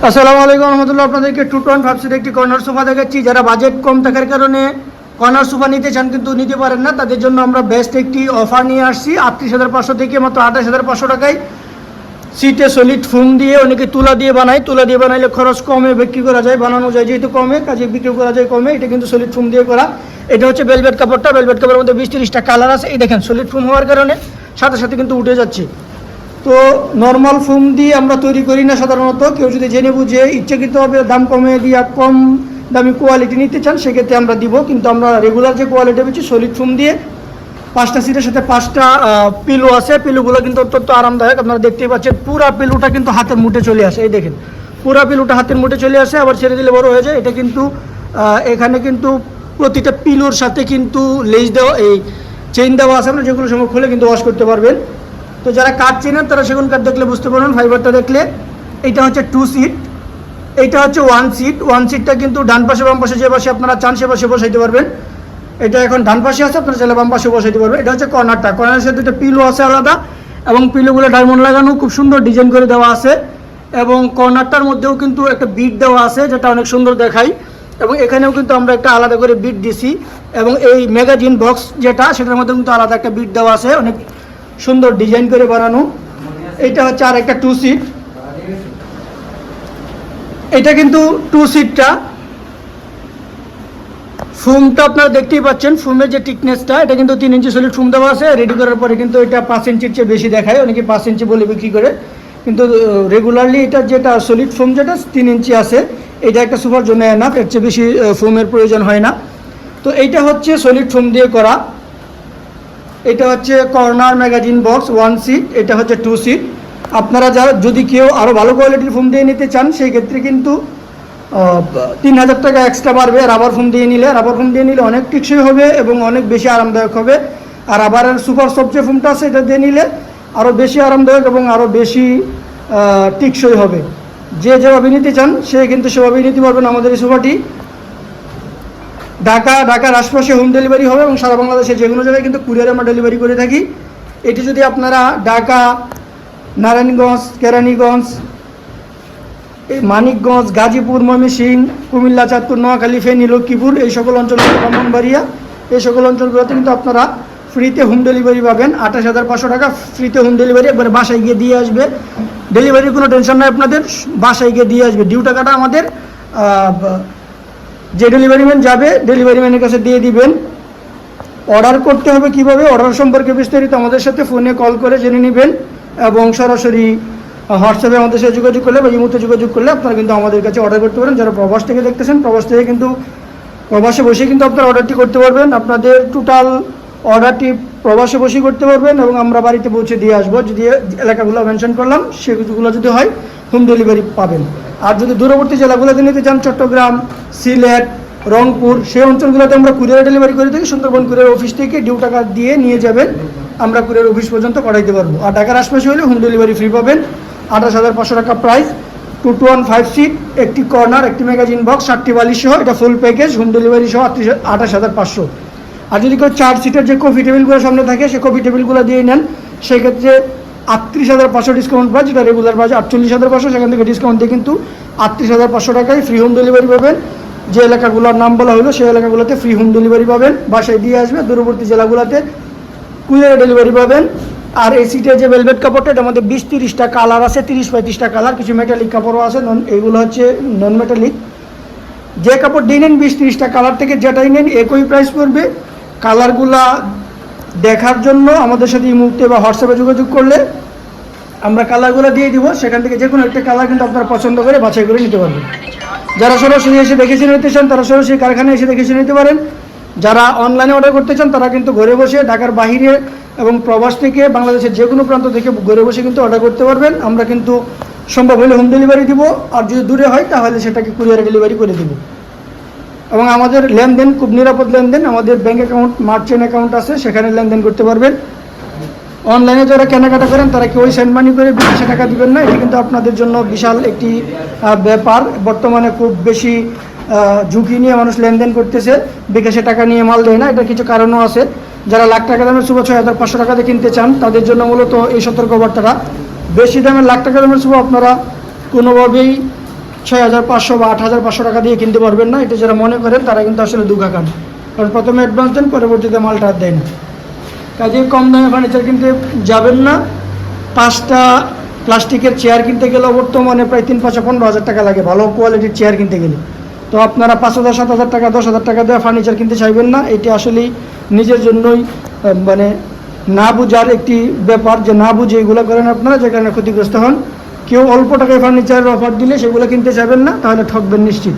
আসসালামু আলাইকুম রহমতুল্লাহ। আপনাদেরকে 2.5 একটি কর্নার সোফা দেখাচ্ছি। যারা বাজেট কম থাকার কারণে কর্নার সোফা নিতে চান কিন্তু নিতে পারেন না, তাদের জন্য আমরা বেস্ট একটি অফার নিয়ে আসছি। 38,500 থেকে মাত্র 28,500 টাকায় সিটে সলিড ফোম দিয়ে, অনেকে তুলা দিয়ে বানায়, তুলা দিয়ে বানাইলে খরচ কমে বিক্রি করা যায়, বানানো যায় যেহেতু কমে, কাজে বিক্রি করা যায় কমে। এটা কিন্তু সলিড ফোম দিয়ে করা। এটা হচ্ছে ভেলভেট কাপড়টা। ভেলভেট কাপড়ের মধ্যে 20-30টা কালার আছে। এই দেখেন সলিড ফোম হওয়ার কারণে সাথে সাথে কিন্তু উঠে যাচ্ছে। তো নর্মাল ফোম দিয়ে আমরা তৈরি করি না সাধারণত। কেউ যদি জেনে বুঝে ইচ্ছাকৃতভাবে দাম কমে দিয়ে কম দামি কোয়ালিটি নিতে চান সেক্ষেত্রে আমরা দিব, কিন্তু আমরা রেগুলার যে কোয়ালিটি পেয়েছি সলিড ফোম দিয়ে। 5টা সিটের সাথে 5টা পিলো আছে। পিলোগুলো কিন্তু অত্যন্ত আরামদায়ক। আপনারা দেখতেই পাচ্ছেন পুরা পিলোটা কিন্তু হাতের মুঠে চলে আসে। এই দেখেন পুরা পিলোটা হাতের মুঠে চলে আসে, আবার ছেড়ে দিলে বড় হয়ে যায়। এটা কিন্তু এখানে কিন্তু প্রতিটা পিলোর সাথে কিন্তু লেজ দেওয়া, এই চেইন দেওয়া আছে, আপনারা যেগুলো সময় খুলে কিন্তু ওয়াশ করতে পারবেন। তো যারা কাঠ চেনেন তারা সেগুন কাঠ দেখলে বুঝতে পারবেন, ফাইবারটা দেখলে। এইটা হচ্ছে 2 সিট, এইটা হচ্ছে 1 সিট। 1 সিটটা কিন্তু ডান পাশে বাম পাশে যে পাশে আপনারা চান সে পাশে বসাইতে পারবেন। এটা এখন ডান পাশে আছে, আপনারা চাইলে বাম পাশে বসাইতে পারবেন। এটা হচ্ছে কর্নারটা। কর্নারের সাথে একটা পিলো আছে আলাদা, এবং পিলোগুলো ডায়মন্ড লাগানো, খুব সুন্দর ডিজাইন করে দেওয়া আছে। এবং কর্নারটার মধ্যেও কিন্তু একটা বিট দেওয়া আছে যেটা অনেক সুন্দর দেখায়। এবং এখানেও কিন্তু আমরা একটা আলাদা করে বিট দিছি। এবং এই ম্যাগাজিন বক্স যেটা, সেটার মধ্যে কিন্তু আলাদা একটা বিট দেওয়া আছে, অনেক সুন্দর ডিজাইন করে বানানো। এটা হচ্ছে আর একটা 2 সিট। এটা কিন্তু 2 সিটটা। ফোমটা আপনারা দেখতেই পাচ্ছেন, ফোমের যে টিকনেসটা, এটা কিন্তু 3 ইঞ্চি সলিড ফোম দেওয়া আছে। রেডি করার পরে কিন্তু এটা 5 ইঞ্চির চেয়ে বেশি দেখায়, অনেকে 5 ইঞ্চি বলে বিক্রি করে, কিন্তু রেগুলারলি এটা যেটা সলিড ফোম যেটা 3 ইঞ্চি আছে, এটা একটা সোফার জন্য এনাফ, এর চেয়ে বেশি ফোমের প্রয়োজন হয় না। তো এইটা হচ্ছে সলিড ফোম দিয়ে করা। এটা হচ্ছে কর্নার ম্যাগাজিন বক্স 1 সিট। এটা হচ্ছে 2 সিট। আপনারা যদি কেউ আরও ভালো কোয়ালিটির ফোম দিয়ে নিতে চান সেই ক্ষেত্রে কিন্তু 3,000 টাকা এক্সট্রা বাড়বে। রাবার ফোম দিয়ে নিলে অনেক টেকসই হবে এবং অনেক বেশি আরামদায়ক হবে। আর রাবারের সুপার সফট যে ফোমটা আছে এটা দিয়ে নিলে আরও বেশি আরামদায়ক এবং আরও বেশি টেকসই হবে। যে যেভাবে নিতে চান সে কিন্তু সেভাবেই নিতে পারবেন। আমাদের এই সোফাটি ঢাকার আশপাশে হোম ডেলিভারি হবে এবং সারা বাংলাদেশে যে কোনো জায়গায় কিন্তু কুরিয়ারে আমরা ডেলিভারি করে থাকি। এটি যদি আপনারা ঢাকা, নারায়ণগঞ্জ, কেরানীগঞ্জ, মানিকগঞ্জ, গাজীপুর, ময়মনসিংহ, কুমিল্লা, চাঁদপুর, নোয়াখালী, ফেনী, লক্ষ্মীপুর, এই সকল অঞ্চলগুলো, ব্রাহ্মণবাড়িয়া, এই সকল অঞ্চলগুলোতে কিন্তু আপনারা ফ্রিতে হোম ডেলিভারি পাবেন। 28,500 টাকা ফ্রিতে হোম ডেলিভারি, একবারে বাসায় গিয়ে দিয়ে আসবে। ডেলিভারির কোনো টেনশন নাই, আপনাদের বাসায় গিয়ে দিয়ে আসবে। ডিউ টাকাটা আমাদের যে ডেলিভারি ম্যান যাবে ডেলিভারি ম্যানের কাছে দিয়ে দিবেন। অর্ডার করতে হবে কিভাবে, অর্ডার সম্পর্কে বিস্তারিত আমাদের সাথে ফোনে কল করে জেনে নেবেন, এবং সরাসরি হোয়াটসঅ্যাপে আমাদের সাথে যোগাযোগ করলে বা ইমোতে যোগাযোগ করলে আপনারা কিন্তু আমাদের কাছে অর্ডার করতে পারেন। যারা প্রবাস থেকে দেখতেছেন, প্রবাস থেকে কিন্তু প্রবাসে বসে কিন্তু আপনারা অর্ডারটি করতে পারবেন। আপনাদের টোটাল অর্ডারটি প্রবাসে বসেই করতে পারবেন এবং আমরা বাড়িতে পৌঁছে দিয়ে আসবো। যদি এলাকাগুলো মেনশন করলাম সেগুলো যদি হয় হোম ডেলিভারি পাবেন। আর যদি দূরবর্তী জেলাগুলোতে নিতে চান, চট্টগ্রাম, সিলেট, রংপুর, সেই অঞ্চলগুলোতে আমরা কুরিয়ার ডেলিভারি করে থাকি। সুন্দরবন কুরিয়ার অফিস থেকে ডিউ টাকা দিয়ে নিয়ে যাবেন, আমরা কুরিয়ার অফিস পর্যন্ত পাঠাইতে পারবো। আর ঢাকার আশপাশে হলে হোম ডেলিভারি ফ্রি পাবেন। 28,500 টাকা প্রাইস। 2-1-5 সিট, একটি কর্নার, একটি ম্যাগাজিন বক্স, 7টি বালিশ সহ, এটা ফুল প্যাকেজ, হোম ডেলিভারি সহ 28,500। আর যদি কেউ 4 সিটের যে কফি টেবিলগুলো সামনে থাকে সে কফি টেবিলগুলো দিয়ে নেন, সেক্ষেত্রে 38,500 ডিসকাউন্ট পায়, যেটা রেগুলার প্রাইস 48,500, সেখান থেকে ডিসকাউন্ট দিয়ে কিন্তু 38,500 টাকায় ফ্রি হোম ডেলিভারি পাবেন। যে এলাকাগুলোর নাম বলা হলো সেই এলাকাগুলোতে ফ্রি হোম ডেলিভারি পাবেন, বাসায় দিয়ে আসবে। দূরবর্তী জেলাগুলোতে কুরিয়ারে ডেলিভারি পাবেন। আর এই সিটের যে ভেলভেট কাপড়টা, এটার মধ্যে 20-30টা কালার আছে, 30-35টা কালার, কিছু মেটালিক কাপড়ও আছে, এইগুলো হচ্ছে নন মেটালিক। যে কাপড় দিয়ে নেন 20-30টা কালার থেকে যেটাই নেন একই প্রাইস পড়বে। কালারগুলা দেখার জন্য আমাদের সাথে এই মুহূর্তে বা হোয়াটসঅ্যাপে যোগাযোগ করলে আমরা কালারগুলো দিয়ে দিব। সেখান থেকে যে কোনো একটা কালার কিন্তু আপনারা পছন্দ করে বাছাই করে নিতে পারবেন। যারা সরাসরি এসে দেখে শুনে নিতে চান তারা সরাসরি কারখানায় এসে দেখে শুনে নিতে পারেন। যারা অনলাইনে অর্ডার করতে চান তারা কিন্তু ঘরে বসে ঢাকার বাইরে এবং প্রবাস থেকে বাংলাদেশের যে কোনো প্রান্ত থেকে ঘরে বসে কিন্তু অর্ডার করতে পারবেন। আমরা কিন্তু সম্ভব হলে হোম ডেলিভারি দিব, আর যদি দূরে হয় তাহলে সেটাকে কুরিয়ারে ডেলিভারি করে দিব। এবং আমাদের লেনদেন খুব নিরাপদ লেনদেন। আমাদের ব্যাঙ্ক অ্যাকাউন্ট, মার্চেন্ট অ্যাকাউন্ট আছে, সেখানে লেনদেন করতে পারবেন। অনলাইনে যারা কেনাকাটা করেন তারা কেউ সেন্ড মানি করে বিদেশে টাকা দিবেন না। এটা কিন্তু আপনাদের জন্য বিশাল একটি ব্যাপার। বর্তমানে খুব বেশি ঝুঁকি নিয়ে মানুষ লেনদেন করতেছে, বিকাশে টাকা নিয়ে মাল দেয় না। এটা কিছু কারণও আছে। যারা লাখ টাকা দামের সোফা 6,500 টাকাতে কিনতে চান তাদের জন্য মূলত এই সতর্কবার্তাটা। বেশি দামের লাখ টাকা দামের সোফা আপনারা কোনোভাবেই 6,500 বা 8,500 টাকা দিয়ে কিনতে পারবেন না। এটা যারা মনে করেন তারা কিন্তু আসলে দুঃখা খান, কারণ প্রথমে অ্যাডভান্স দেন, পরবর্তীতে মালটা আর দেয় না। কাজে কম দামে ফার্নিচার কিনতে যাবেন না। 5টা প্লাস্টিকের চেয়ার কিনতে গেলেও বর্তমানে প্রায় 3-5-15 হাজার টাকা লাগে ভালো কোয়ালিটির চেয়ার কিনতে গেলে। তো আপনারা 5,000, 7,000 টাকা, 10,000 টাকা দিয়ে ফার্নিচার কিনতে চাইবেন না। এটি আসলেই নিজের জন্যই মানে না বুঝার একটি ব্যাপার, যে না বুঝে এগুলো করেন আপনারা, যে কারণে ক্ষতিগ্রস্ত হন। কেউ অল্প টাকায় ফার্নিচারের অফার দিলে সেগুলো কিনতে চাইবেন না, তাহলে ঠকবেন নিশ্চিত।